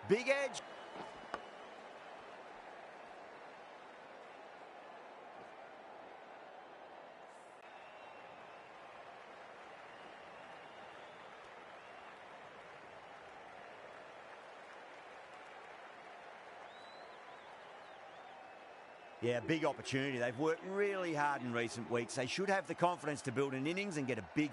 Big edge. Yeah, big opportunity. They've worked really hard in recent weeks. They should have the confidence to build an innings and get a big...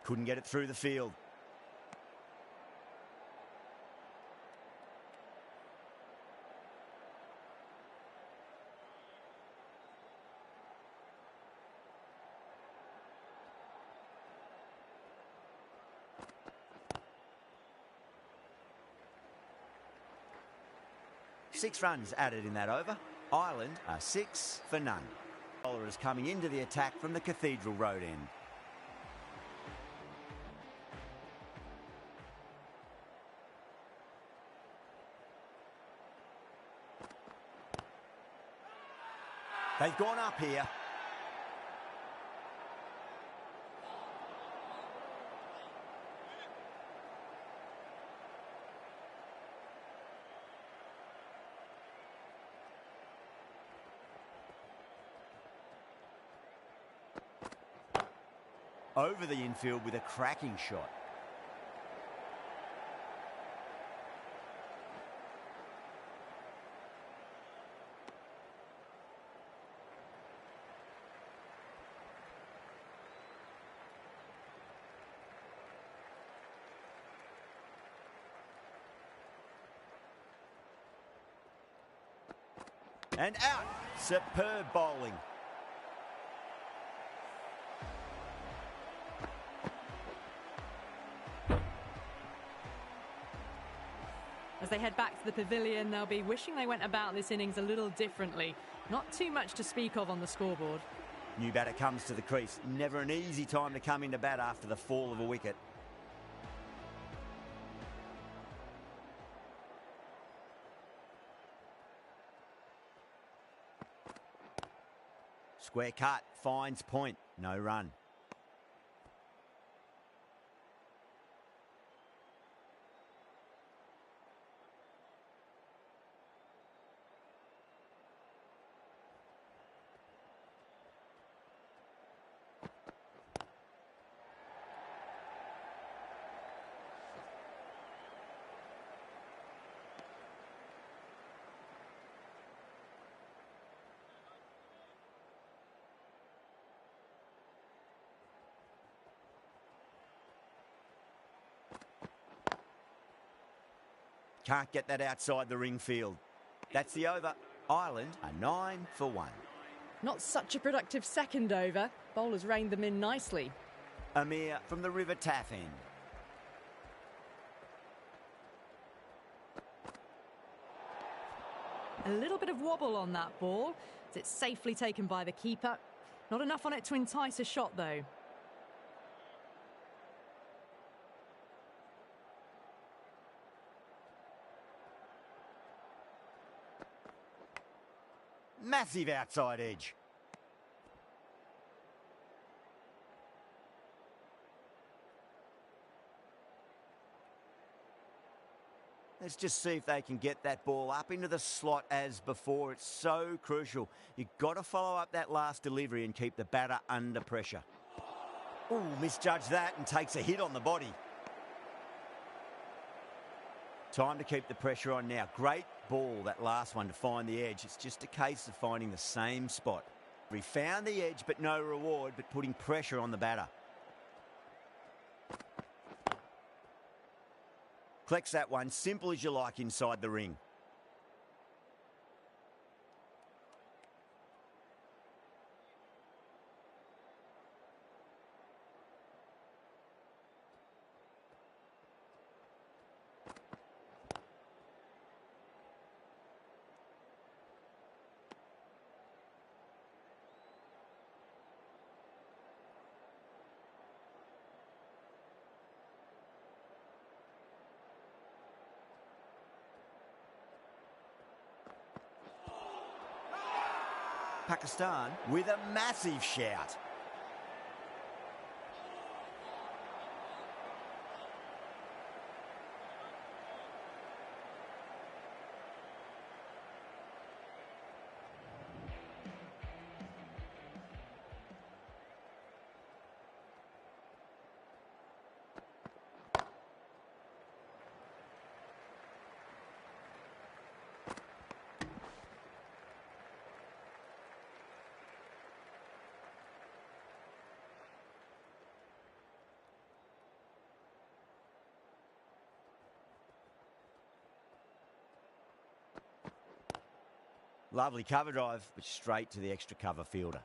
Couldn't get it through the field. Six runs added in that over. Ireland are 6 for none. Bowler is coming into the attack from the Cathedral Road end. They've gone up here. Over the infield with a cracking shot. And out. Superb bowling. As they head back to the pavilion, they'll be wishing they went about this innings a little differently. Not too much to speak of on the scoreboard. New batter comes to the crease. Never an easy time to come into bat after the fall of a wicket. Square cut, finds point, no run. Can't get that outside the ring field. That's the over. Ireland are 9 for 1. Not such a productive second over. Bowlers reined them in nicely. Amir from the River Taff end. A little bit of wobble on that ball. It's safely taken by the keeper. Not enough on it to entice a shot, though. Massive outside edge. Let's just see if they can get that ball up into the slot as before. It's so crucial. You've got to follow up that last delivery and keep the batter under pressure. Ooh, misjudged that and takes a hit on the body. Time to keep the pressure on now. Great ball, that last one, to find the edge. It's just a case of finding the same spot. We found the edge, but no reward, but putting pressure on the batter. Collects that one, simple as you like, inside the ring. Pakistan with a massive shout. Lovely cover drive, but straight to the extra cover fielder.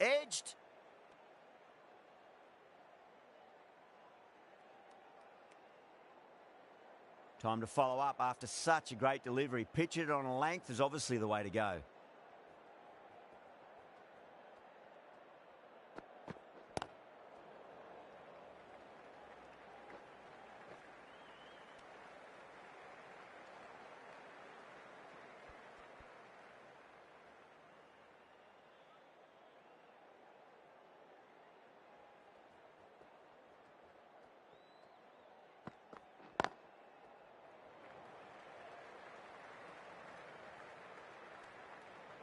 Edged. Time to follow up after such a great delivery. Pitch it on a length is obviously the way to go.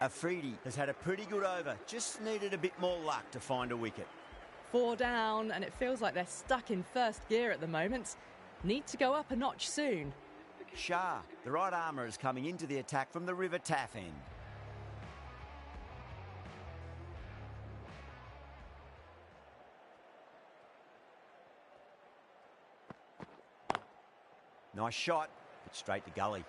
Afridi has had a pretty good over, just needed a bit more luck to find a wicket. 4 down, and it feels like they're stuck in first gear at the moment. Need to go up a notch soon. Shah, the right armour, is coming into the attack from the River Taff end. Nice shot, but straight to gully.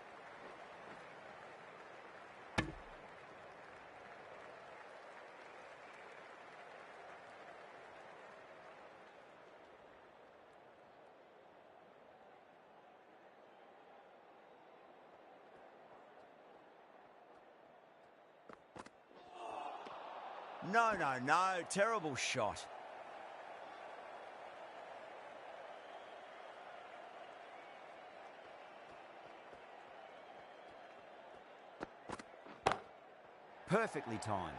No, terrible shot. Perfectly timed.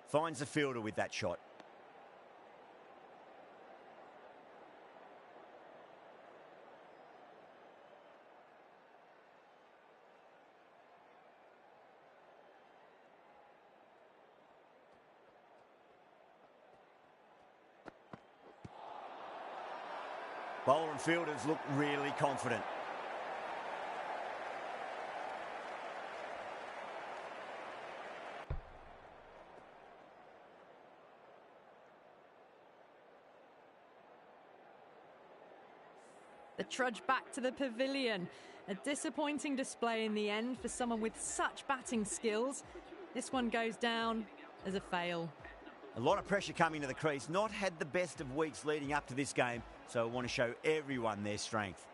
Finds the fielder with that shot. Bowler and fielders look really confident. The trudge back to the pavilion. A disappointing display in the end for someone with such batting skills. This one goes down as a fail. A lot of pressure coming to the crease. Not had the best of weeks leading up to this game, so I want to show everyone their strength.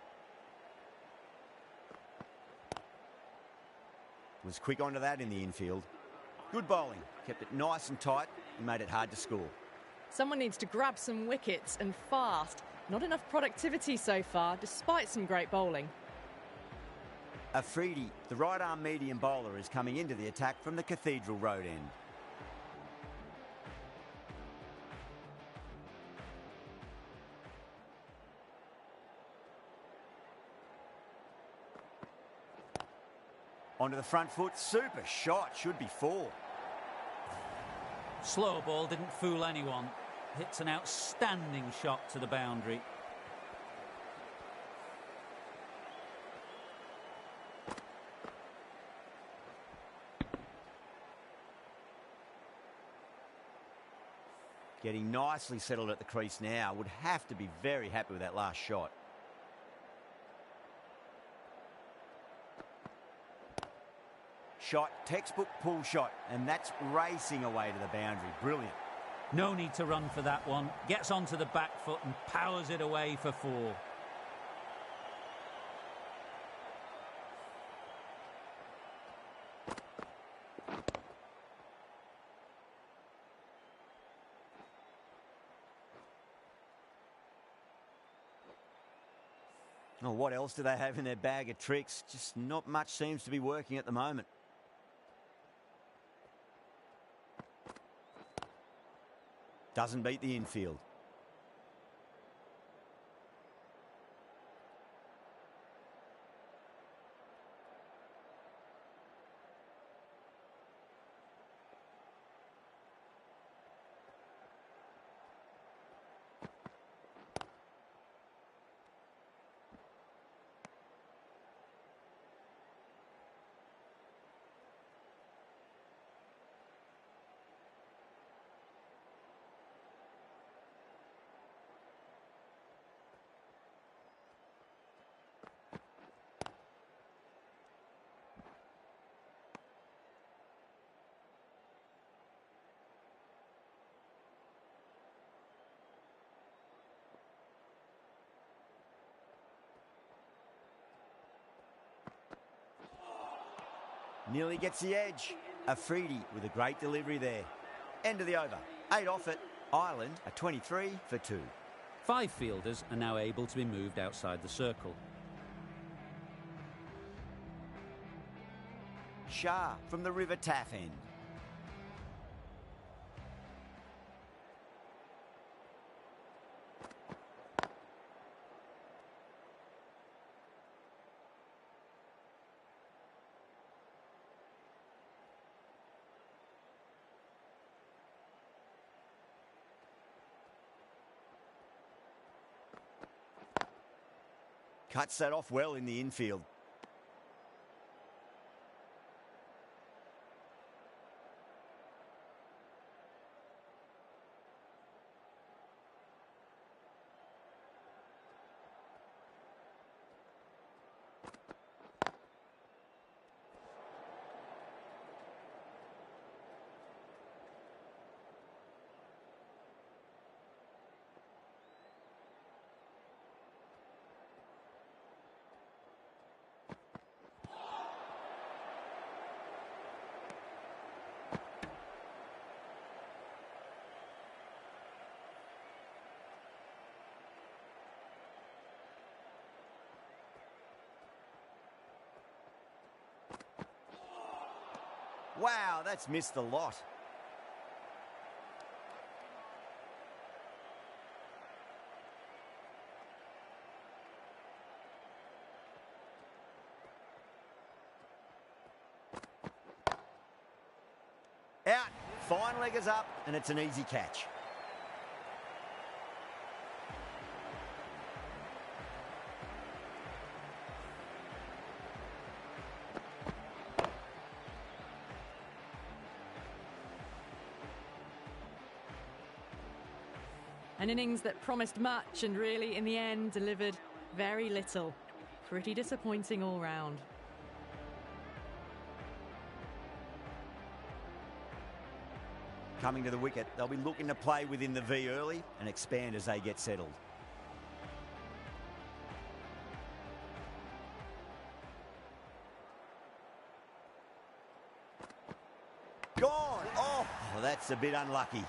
Was quick onto that in the infield. Good bowling. Kept it nice and tight and made it hard to score. Someone needs to grab some wickets and fast. Not enough productivity so far, despite some great bowling. Afridi, the right-arm medium bowler, is coming into the attack from the Cathedral Road end. Onto the front foot, super shot, should be 4. Slow ball didn't fool anyone. Hits an outstanding shot to the boundary. Getting nicely settled at the crease now. Would have to be very happy with that last shot. Shot, textbook pull shot, and that's racing away to the boundary. Brilliant. No need to run for that one. Gets onto the back foot and powers it away for 4. Oh, what else do they have in their bag of tricks? Just not much seems to be working at the moment. Doesn't beat the infield. Nearly gets the edge. Afridi with a great delivery there. End of the over. 8 off it. Ireland a 23 for 2. 5 fielders are now able to be moved outside the circle. Shah from the River Taff end. Cuts that off well in the infield. Wow, that's missed a lot. Out, fine leggers up, and it's an easy catch. An innings that promised much and really, in the end, delivered very little. Pretty disappointing all round. Coming to the wicket, they'll be looking to play within the V early and expand as they get settled. Gone! Oh, that's a bit unlucky.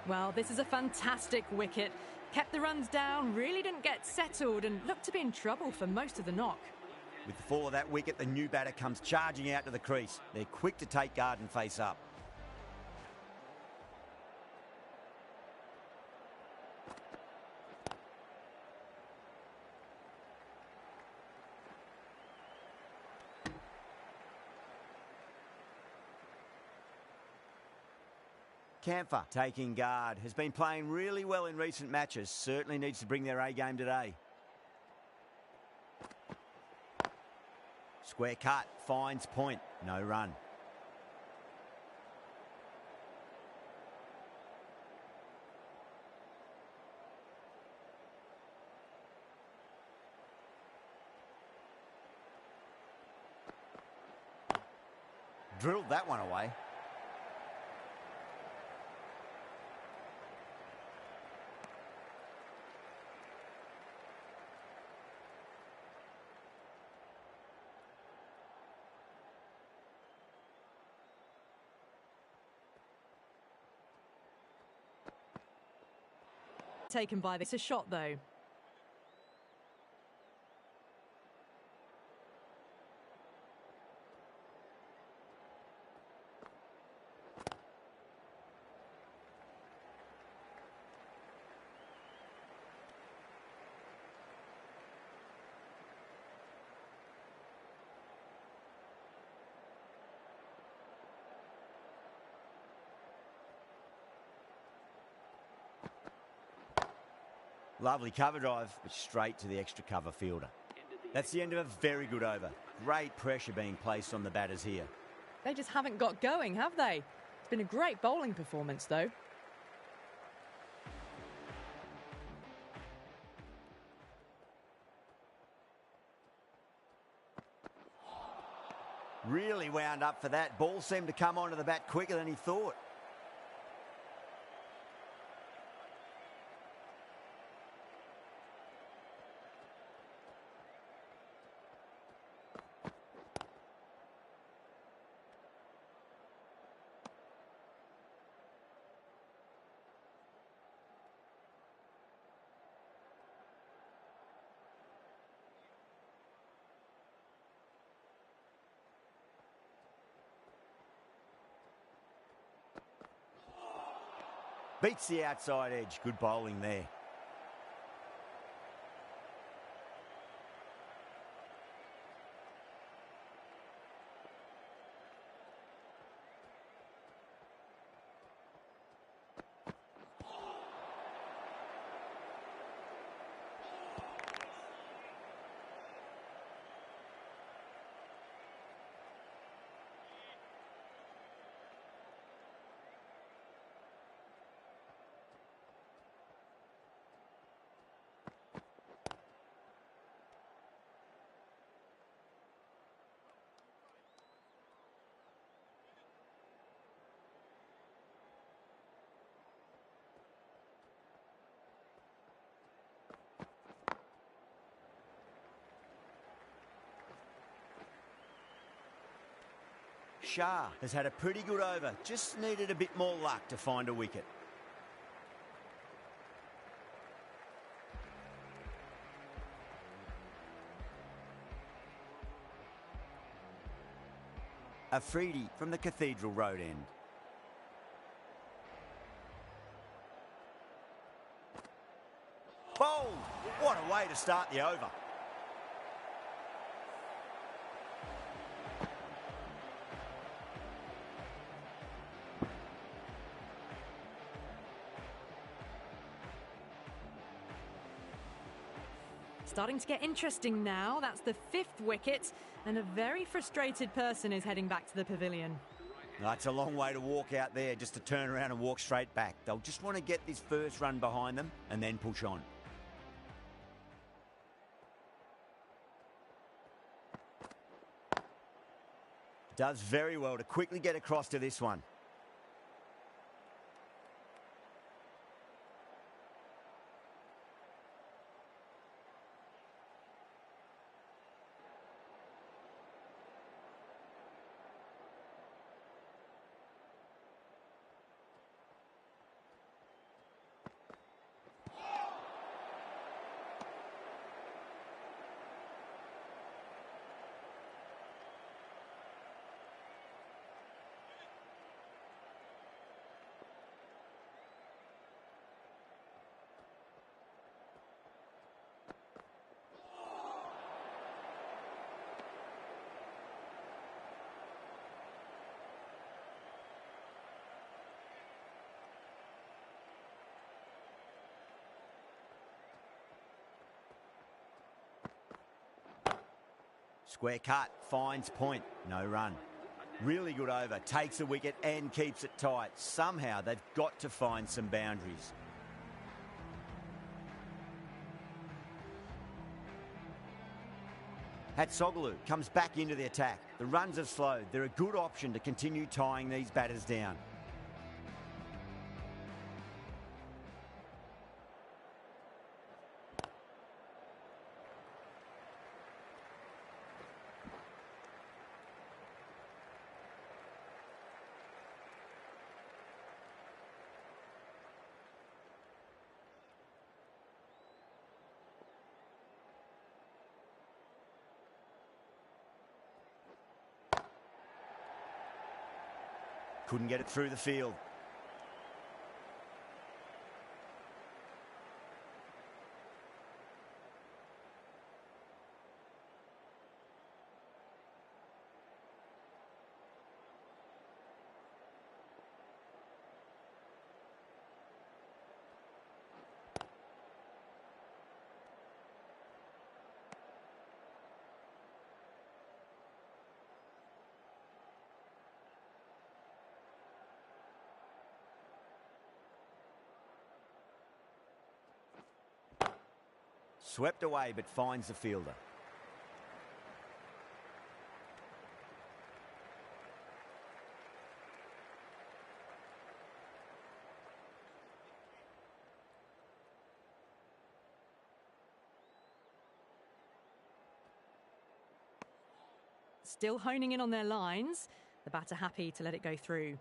Well, this is a fantastic wicket. Kept the runs down, really didn't get settled and looked to be in trouble for most of the knock. With the fall of that wicket, the new batter comes charging out to the crease. They're quick to take guard and face up. Camphor taking guard. Has been playing really well in recent matches. Certainly needs to bring their A game today. Square cut. Finds point. No run. Drilled that one away. Taken by this. A shot though. Lovely cover drive, but straight to the extra cover fielder. That's the end of a very good over. Great pressure being placed on the batters here. They just haven't got going, have they? It's been a great bowling performance, though. Really wound up for that. Ball seemed to come onto the bat quicker than he thought. Beats the outside edge. Good bowling there. Shah has had a pretty good over. Just needed a bit more luck to find a wicket. Afridi from the Cathedral Road end. Bowled! What a way to start the over. Starting to get interesting now. That's the 5th wicket, and a very frustrated person is heading back to the pavilion. That's a long way to walk out there, just to turn around and walk straight back. They'll just want to get this first run behind them and then push on. Does very well to quickly get across to this one. Square cut, finds point, no run. Really good over, takes a wicket and keeps it tight. Somehow they've got to find some boundaries. Hatsoglu comes back into the attack. The runs have slowed. They're a good option to continue tying these batters down. Couldn't get it through the field. Swept away but finds the fielder. Still honing in on their lines. The batter happy to let it go through.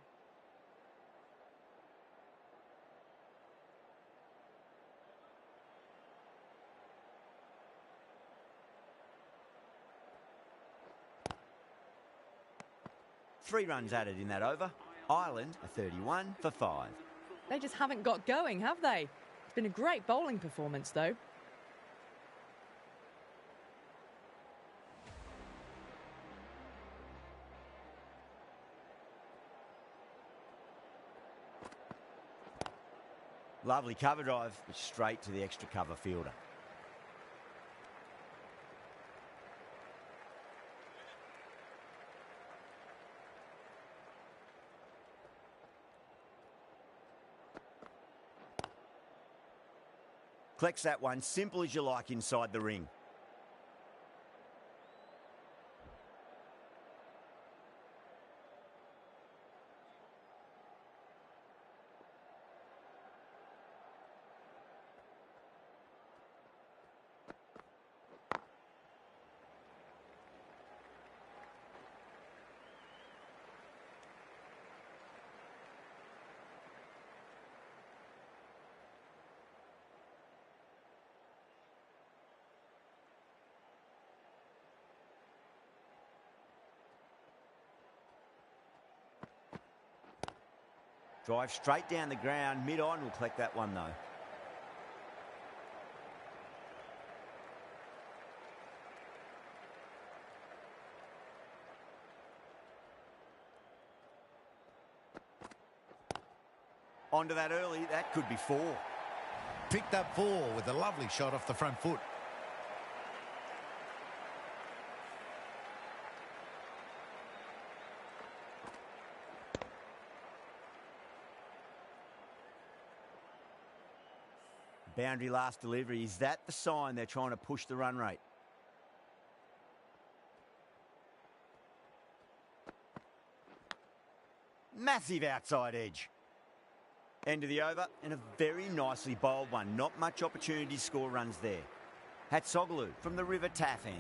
Three runs added in that over. Ireland are 31 for 5. They just haven't got going, have they? It's been a great bowling performance, though. Lovely cover drive, but straight to the extra cover fielder. Collects that one, simple as you like inside the ring. Drive straight down the ground, mid-on will collect that one though. Onto that early, that could be 4. Picked up 4 with a lovely shot off the front foot. Boundary last delivery. Is that the sign they're trying to push the run rate? Massive outside edge. End of the over and a very nicely bowled one. Not much opportunity to score runs there. Hatsoglu from the River Taff end.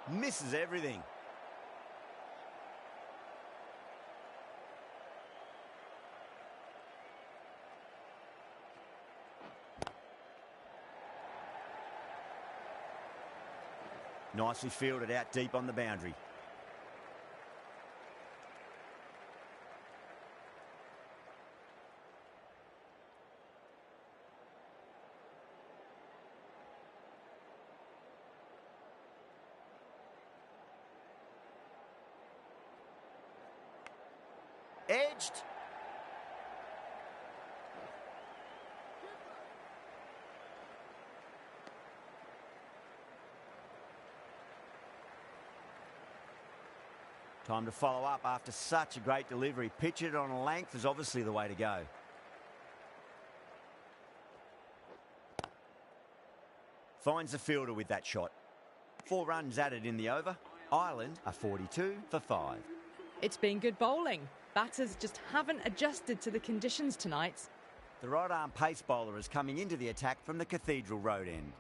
Misses everything. Nicely fielded out deep on the boundary. Edged. Time to follow up after such a great delivery. Pitch it on a length is obviously the way to go. Finds the fielder with that shot. 4 runs added in the over. Ireland are 42 for 5. It's been good bowling. Batters just haven't adjusted to the conditions tonight. The right-arm pace bowler is coming into the attack from the Cathedral Road end.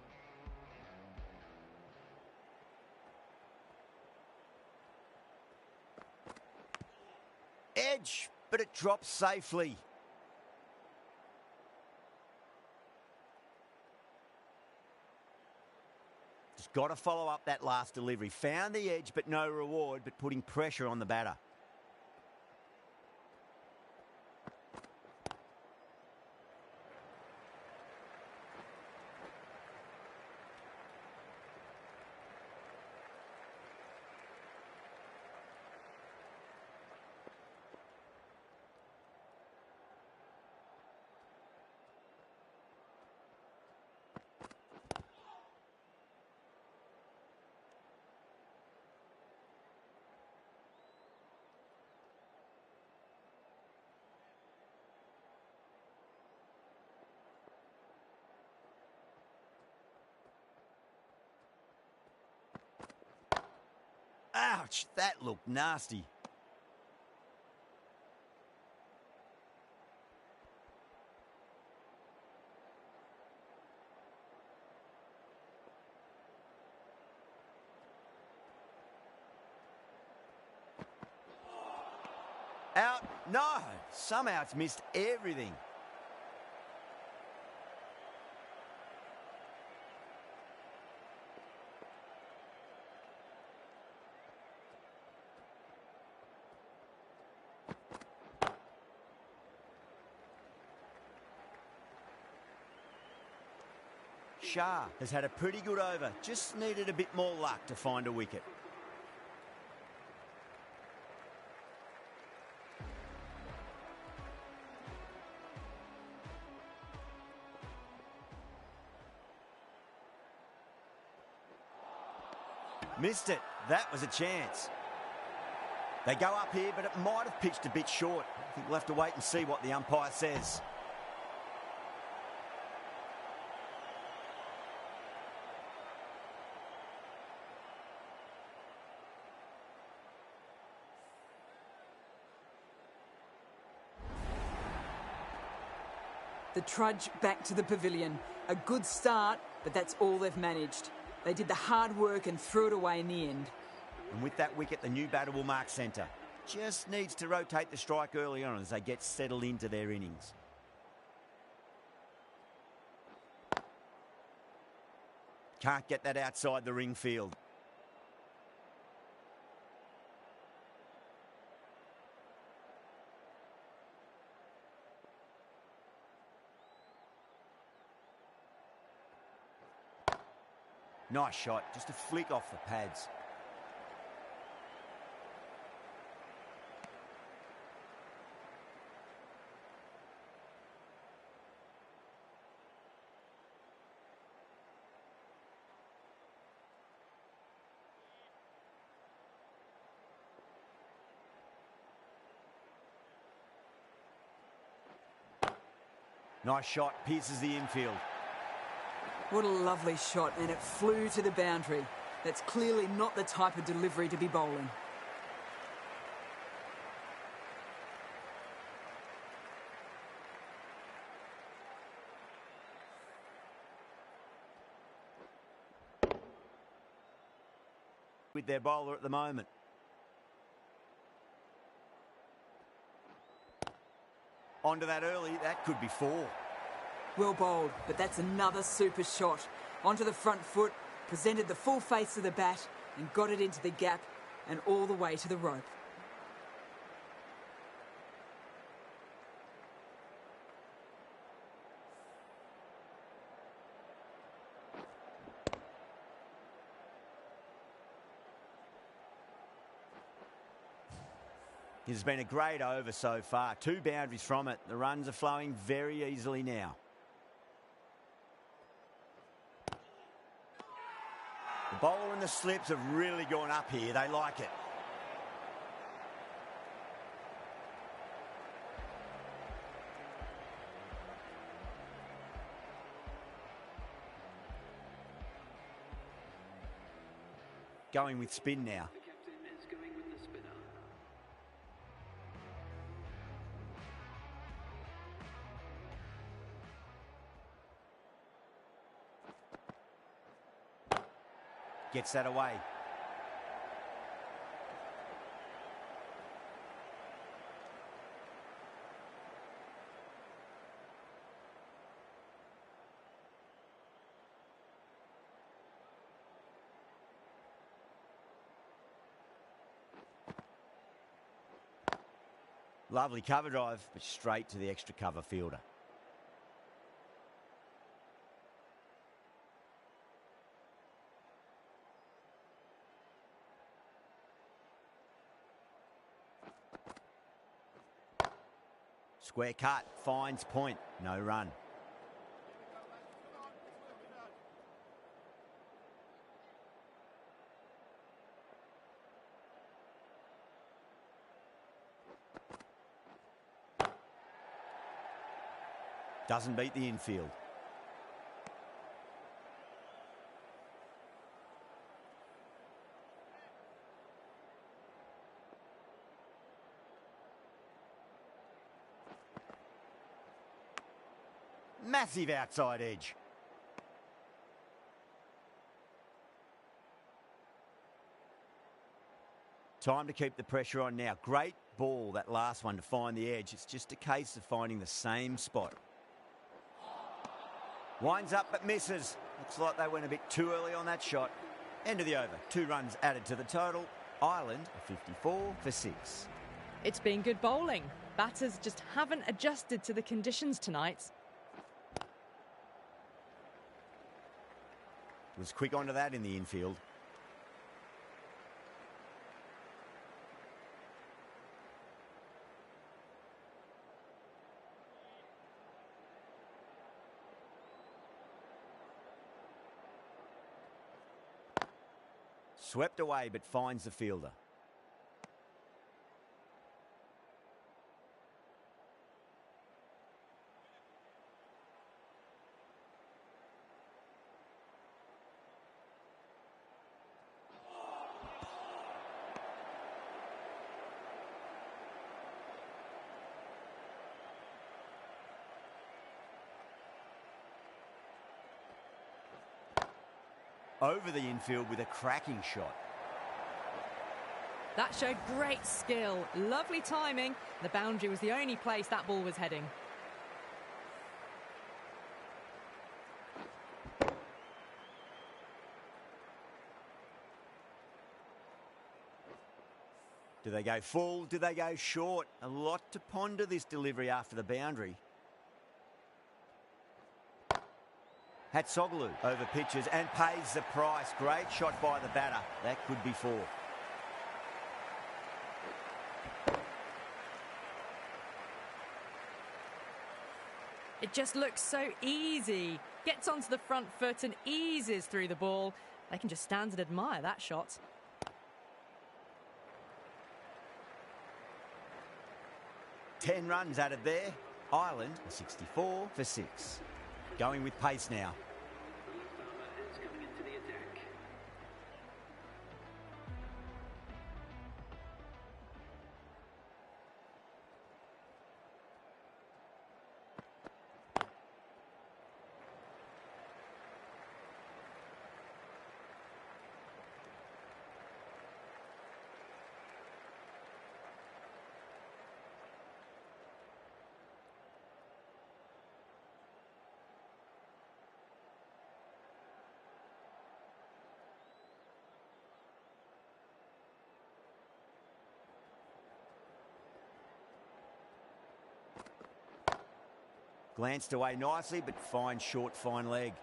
Edge, but it drops safely. Just got to follow up that last delivery. Found the edge, but no reward, but putting pressure on the batter. Ouch, that looked nasty. Out? No, somehow it's missed everything. Shah has had a pretty good over, just needed a bit more luck to find a wicket. Missed it. That was a chance. They go up here, but it might have pitched a bit short. I think we'll have to wait and see what the umpire says. The trudge back to the pavilion. A good start, but that's all they've managed. They did the hard work and threw it away in the end. And with that wicket, the new batter will mark centre. Just needs to rotate the strike early on as they get settled into their innings. Can't get that outside the ring field. Nice shot, just a flick off the pads. Nice shot, pierces the infield. What a lovely shot, and it flew to the boundary. That's clearly not the type of delivery to be bowling. With their bowler at the moment. Onto that early, that could be 4. Well bowled, but that's another super shot. Onto the front foot, presented the full face of the bat and got it into the gap and all the way to the rope. It's been a great over so far. 2 boundaries from it. The runs are flowing very easily now. The bowler and the slips have really gone up here. They like it. Going with spin now. Gets that away. Lovely cover drive, but straight to the extra cover fielder. Square cut, finds point, no run. Doesn't beat the infield. Massive outside edge. Time to keep the pressure on now. Great ball, that last one, to find the edge. It's just a case of finding the same spot. Winds up but misses. Looks like they went a bit too early on that shot. End of the over. 2 runs added to the total. Ireland, a 54 for 6. It's been good bowling. Batters just haven't adjusted to the conditions tonight. Was quick onto that in the infield. Swept away but finds the fielder. Over the infield with a cracking shot. That showed great skill, lovely timing. The boundary was the only place that ball was heading. Do they go full? Do they go short? A lot to ponder this delivery after the boundary. Hatsoglu over pitches and pays the price. Great shot by the batter. That could be 4. It just looks so easy. Gets onto the front foot and eases through the ball. They can just stand and admire that shot. Ten runs added there. Ireland, a 64 for 6. Going with pace now. Glanced away nicely, but fine short, fine leg.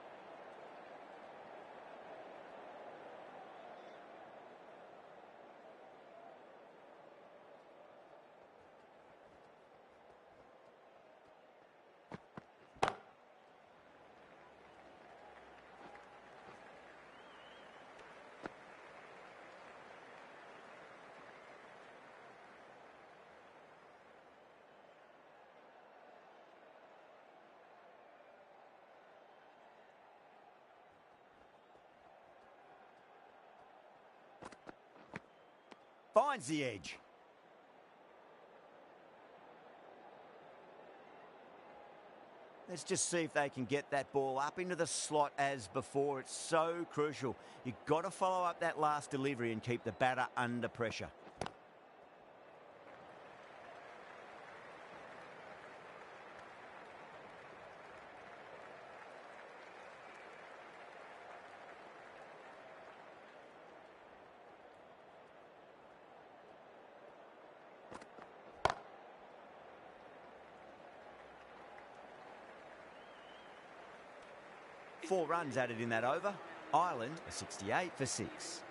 Finds the edge. Let's just see if they can get that ball up into the slot as before. It's so crucial. You've got to follow up that last delivery and keep the batter under pressure. Four runs added in that over. Ireland a 68 for 6.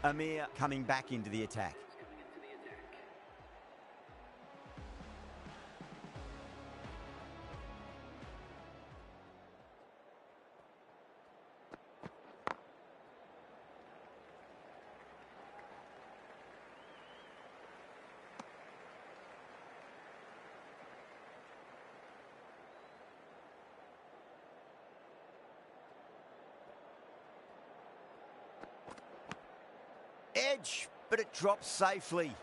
Amir coming back into the attack. Edge, but it drops safely.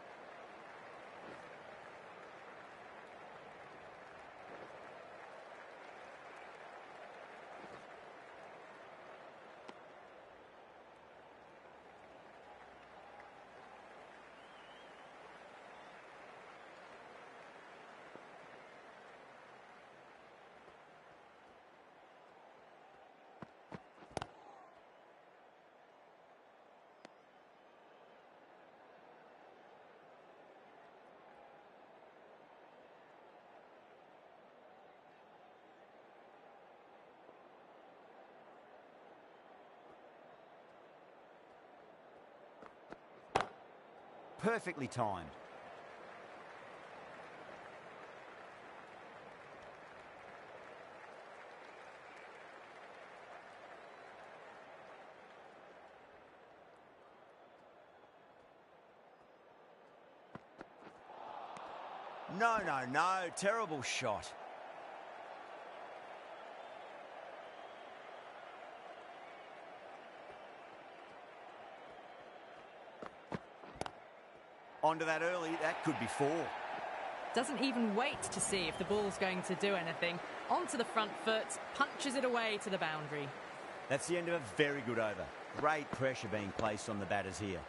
Perfectly timed. No, terrible shot. Onto that early, that could be 4. Doesn't even wait to see if the ball's going to do anything. Onto the front foot, punches it away to the boundary. That's the end of a very good over. Great pressure being placed on the batters here.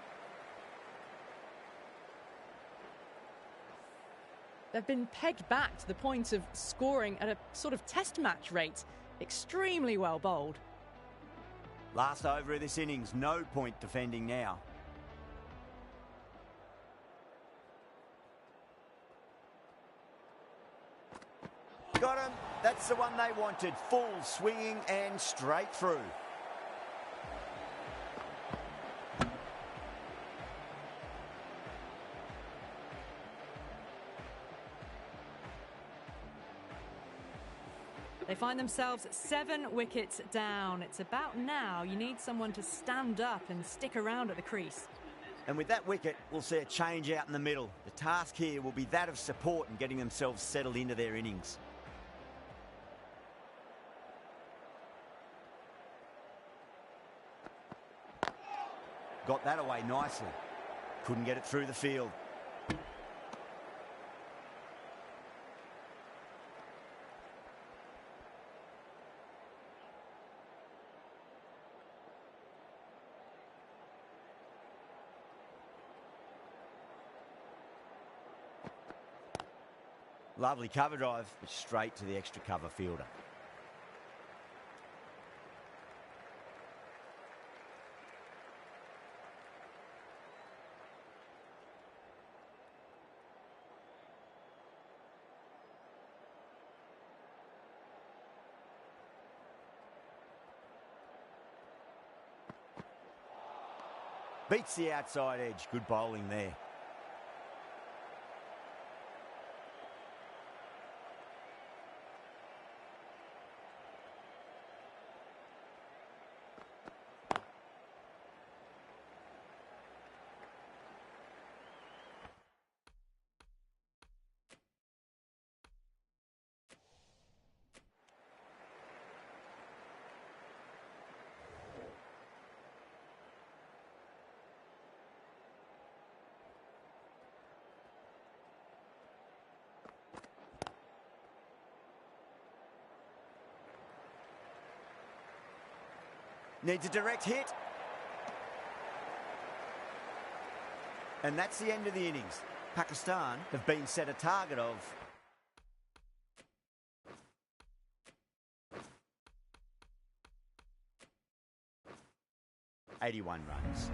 They've been pegged back to the point of scoring at a sort of test match rate. Extremely well bowled. Last over of this innings, no point defending now. Got him. That's the one they wanted. Full swinging and straight through. They find themselves 7 wickets down. It's about now you need someone to stand up and stick around at the crease. And with that wicket, we'll see a change out in the middle. The task here will be that of support and getting themselves settled into their innings. Got that away nicely. Couldn't get it through the field. Lovely cover drive, but straight to the extra cover fielder. Beats the outside edge. Good bowling there. Needs a direct hit. And that's the end of the innings. Pakistan have been set a target of 81 runs.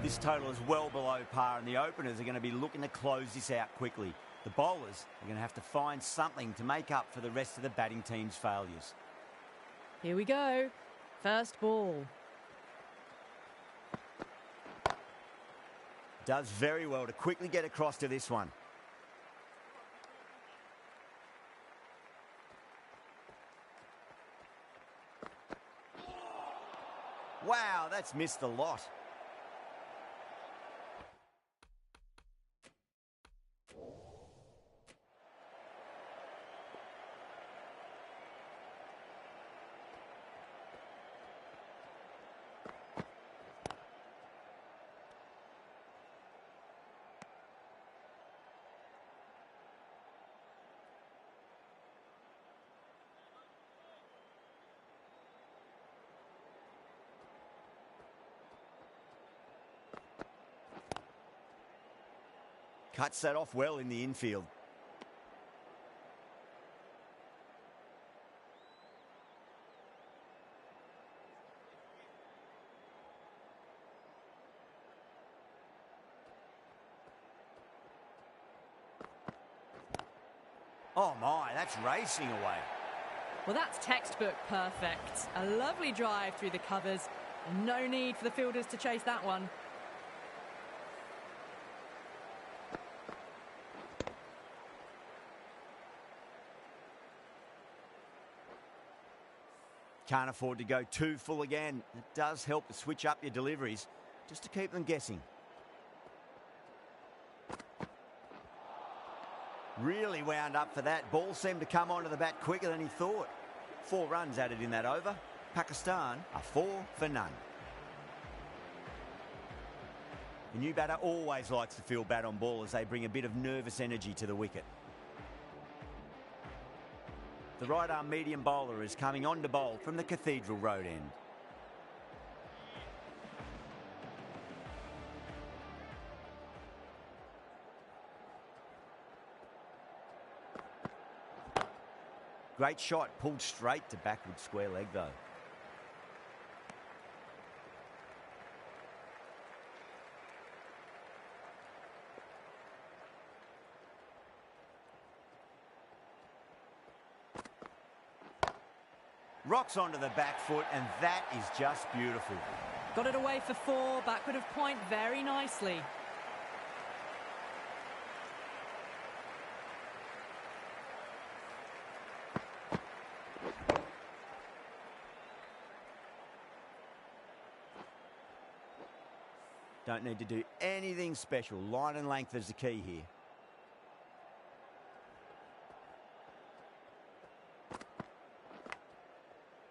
This total is well below par, and the openers are going to be looking to close this out quickly. The bowlers are going to have to find something to make up for the rest of the batting team's failures. Here we go. First ball. Does very well to quickly get across to this one. Wow, that's missed a lot. Cuts that off well in the infield. Oh my, that's racing away. Well, that's textbook perfect. A lovely drive through the covers, and no need for the fielders to chase that one. Can't afford to go too full again. It does help to switch up your deliveries just to keep them guessing. Really wound up for that. Ball seemed to come onto the bat quicker than he thought. 4 runs added in that over. Pakistan are 4 for none. The new batter always likes to feel bat on ball as they bring a bit of nervous energy to the wicket. The right-arm medium bowler is coming on to bowl from the Cathedral Road end. Great shot, pulled straight to backward square leg though. Rocks onto the back foot, and that is just beautiful. Got it away for 4, backward of point very nicely. Don't need to do anything special. Line and length is the key here.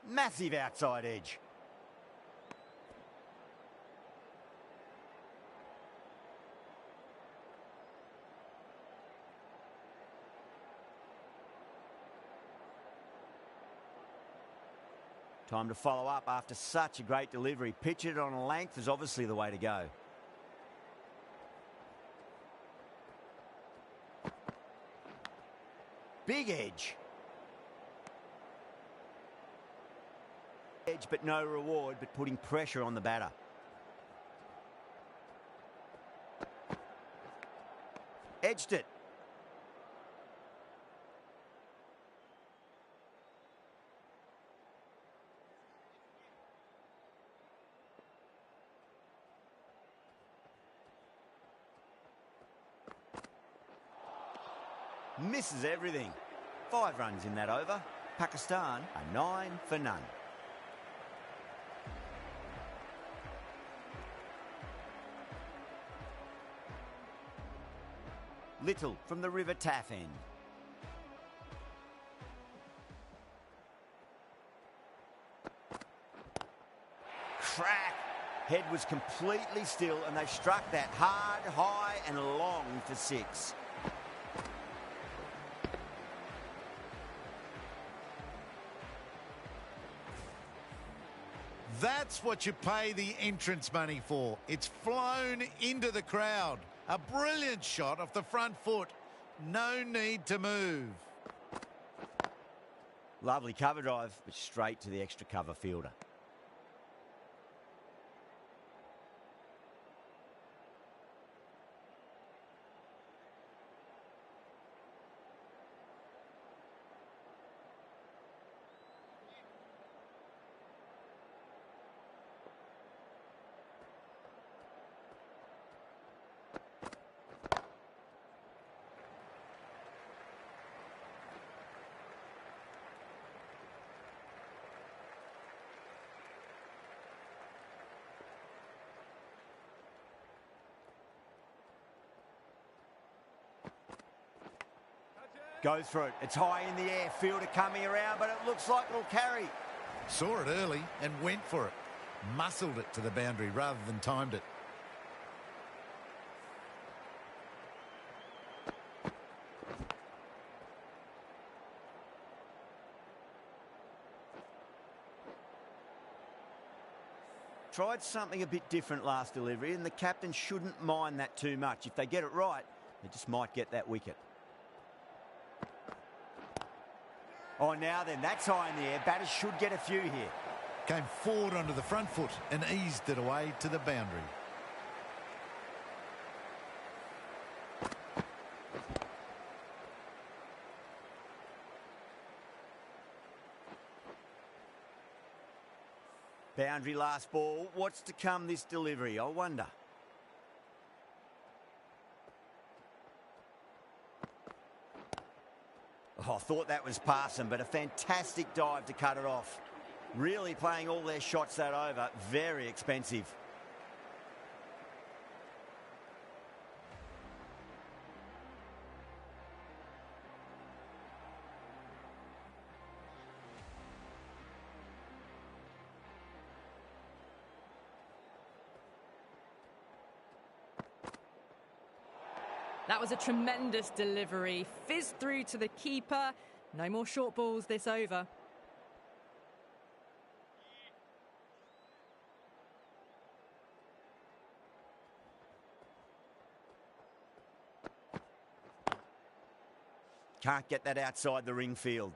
Massive outside edge. Time to follow up after such a great delivery. Pitch it on a length is obviously the way to go. Big edge. Edge but no reward, but putting pressure on the batter. Edged it. Misses everything. 5 runs in that over. Pakistan are 9 for none. Little from the River Taff end. Crack! Head was completely still and they struck that hard, high and long for 6. That's what you pay the entrance money for. It's flown into the crowd. A brilliant shot off the front foot. No need to move. Lovely cover drive, but straight to the extra cover fielder. Goes for it. It's high in the air. Fielder coming around, but it looks like it'll carry. Saw it early and went for it. Muscled it to the boundary rather than timed it. Tried something a bit different last delivery, and the captain shouldn't mind that too much. If they get it right, they just might get that wicket. Oh, now then, that's high in the air. Batters should get a few here. Came forward onto the front foot and eased it away to the boundary. Boundary last ball. What's to come this delivery, I wonder. Oh, I thought that was passing, but a fantastic dive to cut it off. Really playing all their shots that over. Very expensive. That was a tremendous delivery. Fizzed through to the keeper. No more short balls this over. Can't get that outside the ring field.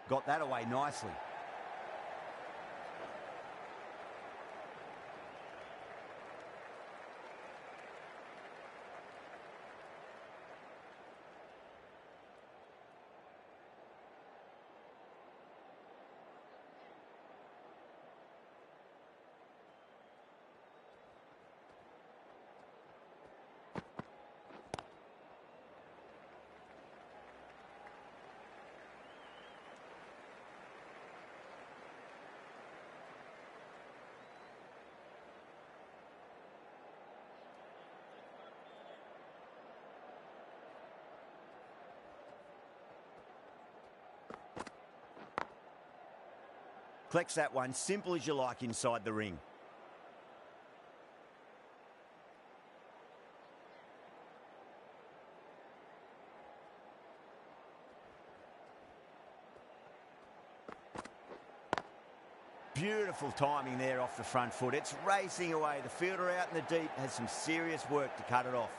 Got that away nicely. Collects that one, simple as you like inside the ring. Beautiful timing there off the front foot. It's racing away. The fielder out in the deep has some serious work to cut it off.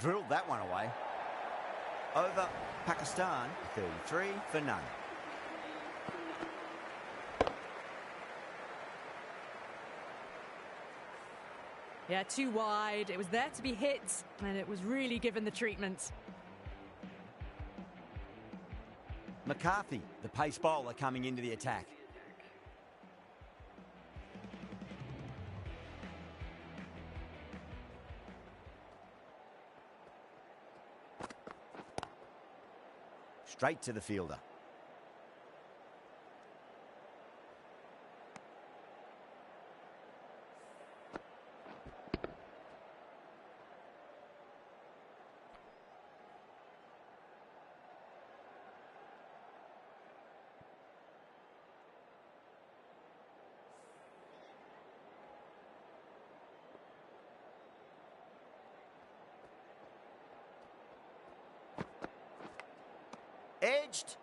drilled that one away. Over Pakistan, 33 for none. Yeah, too wide. It was there to be hit, and it was really given the treatment. McCarthy, the pace bowler, coming into the attack. Straight to the fielder. Edged.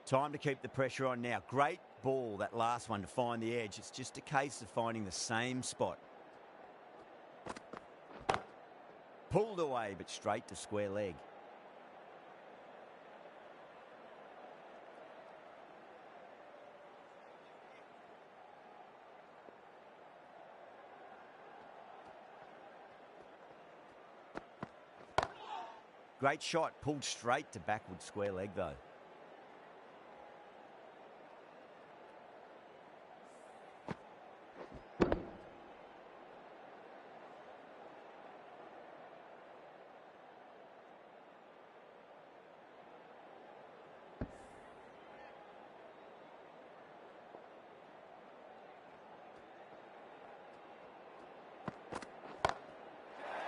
Time to keep the pressure on now. Great ball, that last one, to find the edge. It's just a case of finding the same spot. Pulled away, but straight to square leg. Great shot, pulled straight to backward square leg though.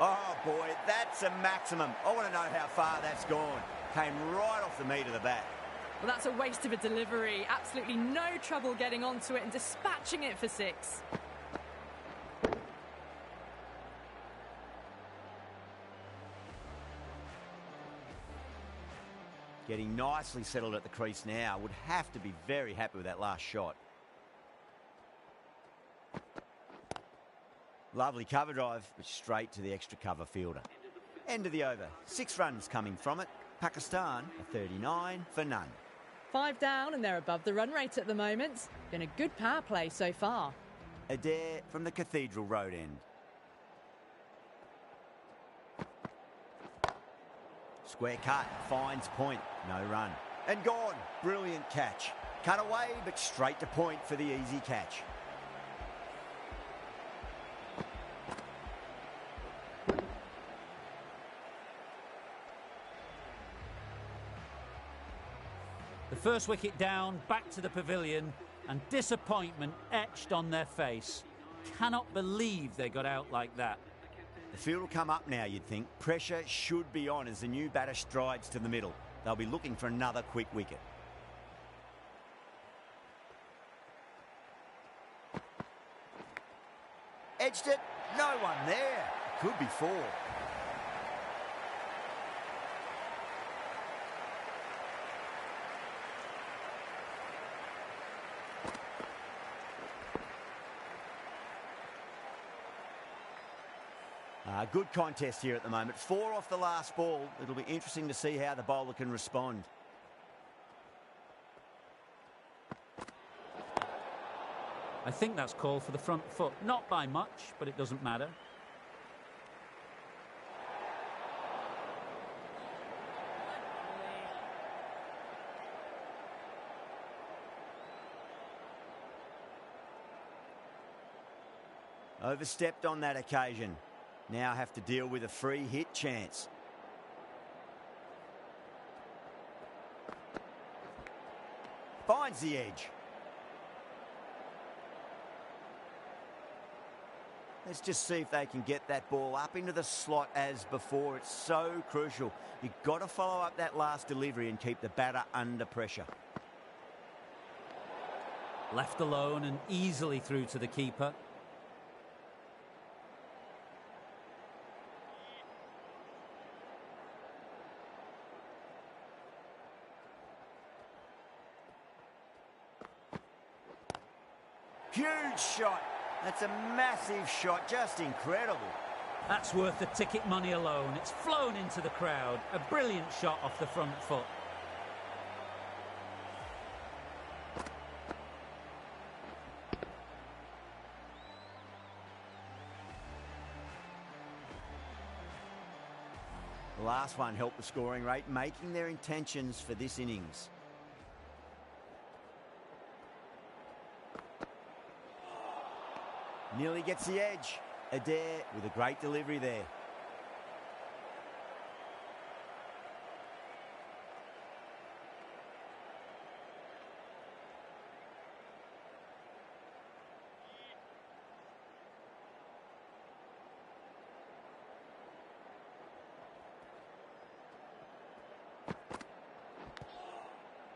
Oh boy, that's a maximum. I want to know how far that's gone. Came right off the meat of the bat. Well, that's a waste of a delivery. Absolutely no trouble getting onto it and dispatching it for 6. Getting nicely settled at the crease now. Would have to be very happy with that last shot. Lovely cover drive, but straight to the extra cover fielder. End of the over. 6 runs coming from it. Pakistan, a 39 for none. 5 down and they're above the run rate at the moment. Been a good power play so far. Adair from the Cathedral Road end. Square cut, finds point, no run. And gone, brilliant catch. Cut away, but straight to point for the easy catch. The first wicket down, back to the pavilion, and disappointment etched on their face. Cannot believe they got out like that. The field will come up now, you'd think. Pressure should be on as the new batter strides to the middle. They'll be looking for another quick wicket. Edged it, no one there. Could be 4. Good contest here at the moment. 4 off the last ball. It'll be interesting to see how the bowler can respond. I think that's called for the front foot. Not by much, but it doesn't matter. Overstepped on that occasion. Now have to deal with a free hit chance. Finds the edge. Let's just see if they can get that ball up into the slot as before. It's so crucial. You've got to follow up that last delivery and keep the batter under pressure. Left alone and easily through to the keeper. huge shot. That's a massive shot, just incredible. That's worth the ticket money alone. It's flown into the crowd. A brilliant shot off the front foot. The last one helped the scoring rate, making their intentions for this innings. Nearly gets the edge. Adair with a great delivery there.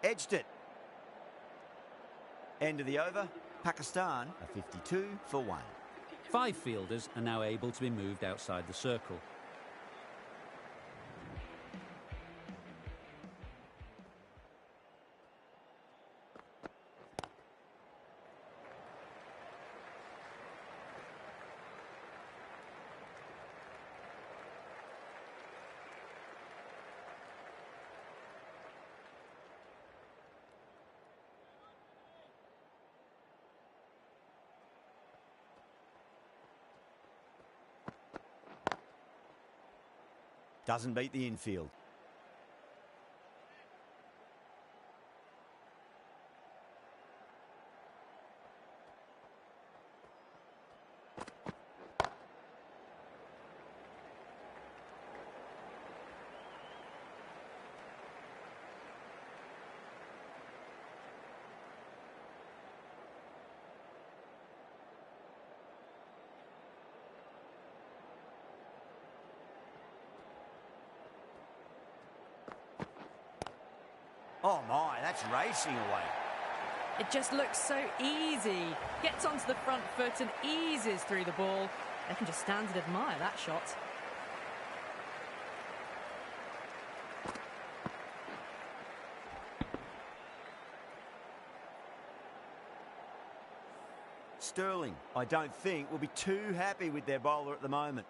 Edged it. End of the over. Pakistan are 52 for 1. 5 fielders are now able to be moved outside the circle. Doesn't beat the infield. Oh my, that's racing away. It just looks so easy. Gets onto the front foot and eases through the ball. They can just stand and admire that shot. Sterling, I don't think, will be too happy with their bowler at the moment.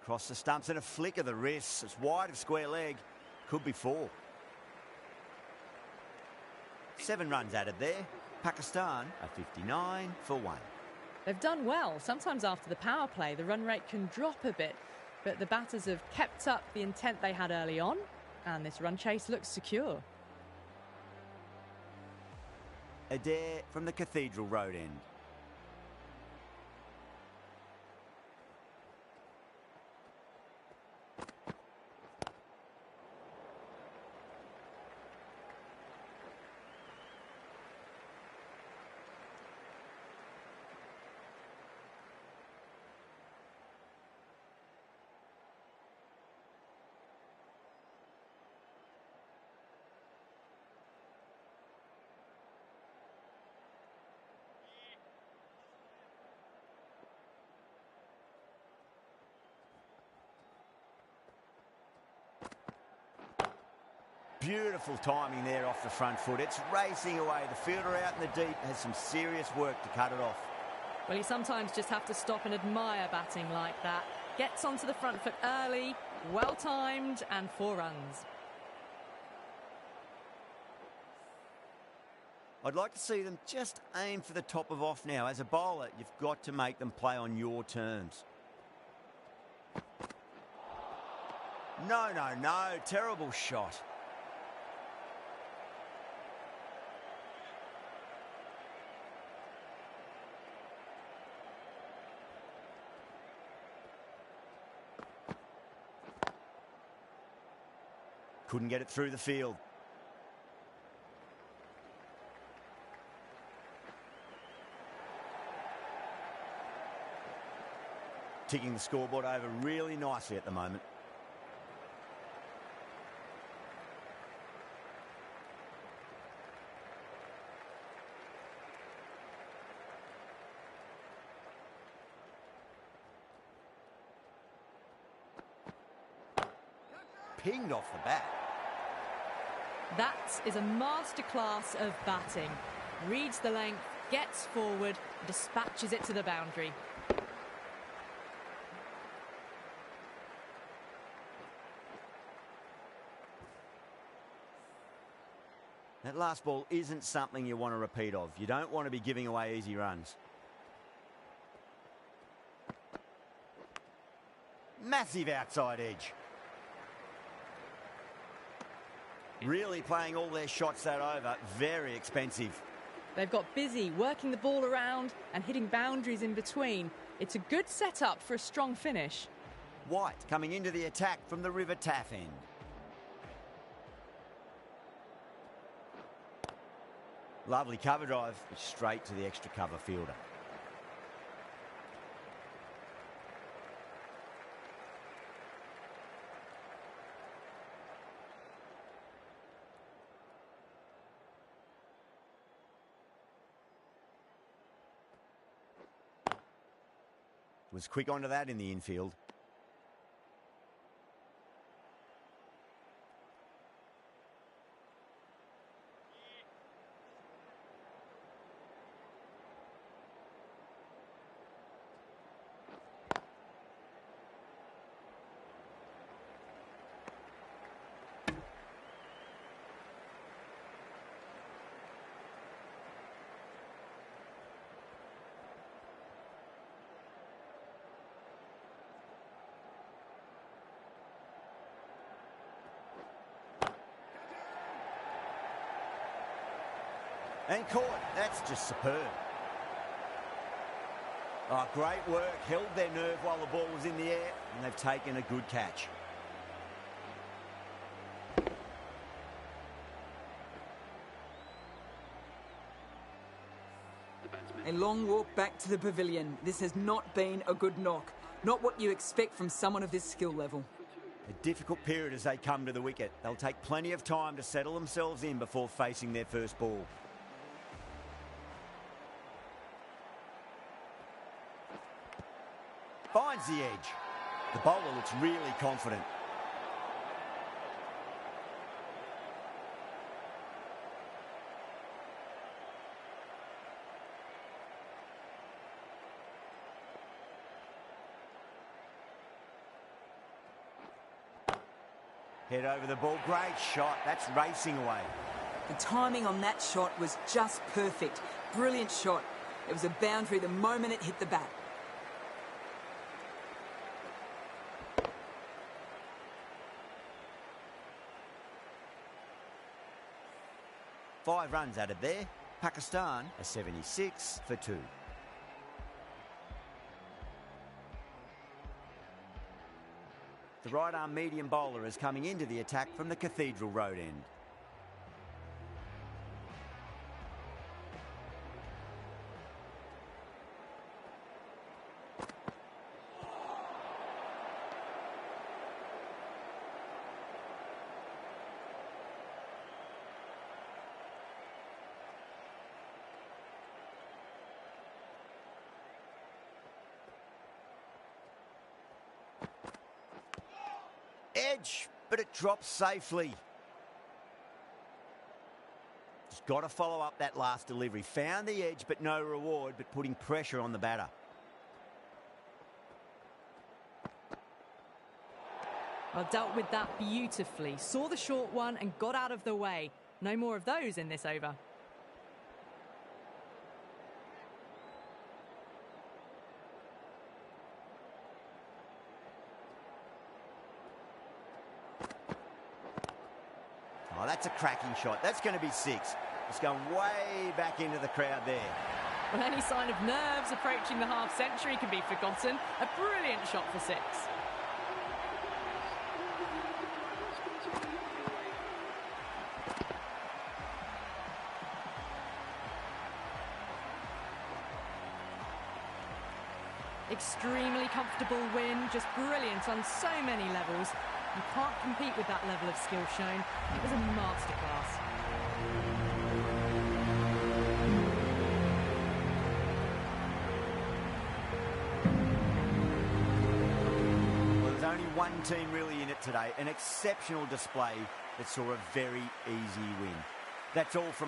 Across the stumps and a flick of the wrists. It's wide of square leg. Could be 4. 7 runs added there. Pakistan are 59 for 1. They've done well. Sometimes after the power play, the run rate can drop a bit. But the batters have kept up the intent they had early on. And this run chase looks secure. Adair from the Cathedral Road end. Beautiful timing there off the front foot. It's racing away. The fielder out in the deep has some serious work to cut it off. Well, you sometimes just have to stop and admire batting like that. Gets onto the front foot early, well timed, and 4 runs. I'd like to see them just aim for the top of off now. As a bowler, you've got to make them play on your terms. No, no, no. Terrible shot. Couldn't get it through the field. Ticking the scoreboard over really nicely at the moment. pinged off the bat. That is a masterclass of batting. Reads the length, gets forward, dispatches it to the boundary. That last ball isn't something you want to repeat of. You don't want to be giving away easy runs. Massive outside edge. Really playing all their shots that over. Very expensive. They've got busy working the ball around and hitting boundaries in between. It's a good setup for a strong finish. White coming into the attack from the River Taff end. Lovely cover drive, straight to the extra cover fielder. Was quick onto that in the infield. And caught. That's just superb. Oh, great work. Held their nerve while the ball was in the air, and they've taken a good catch. A long walk back to the pavilion. This has not been a good knock. Not what you expect from someone of this skill level. A difficult period as they come to the wicket. They'll take plenty of time to settle themselves in before facing their first ball. Finds the edge. The bowler looks really confident. Head over the ball. Great shot. That's racing away. The timing on that shot was just perfect. Brilliant shot. It was a boundary the moment it hit the bat. Five runs added there. Pakistan a 76 for 2. The right-arm medium bowler is coming into the attack from the Cathedral Road end. Edge, but it drops safely. Just got to follow up that last delivery. Found the edge, but no reward, but putting pressure on the batter. Well, dealt with that beautifully. Saw the short one and got out of the way. No more of those in this over. Oh, that's a cracking shot. That's going to be 6. It's going way back into the crowd there. Well, any sign of nerves approaching the half-century can be forgotten. A brilliant shot for 6. Extremely comfortable win, just brilliant on so many levels. You can't compete with that level of skill shown. It was a masterclass. Well, there's only one team really in it today. An exceptional display that saw a very easy win. That's all from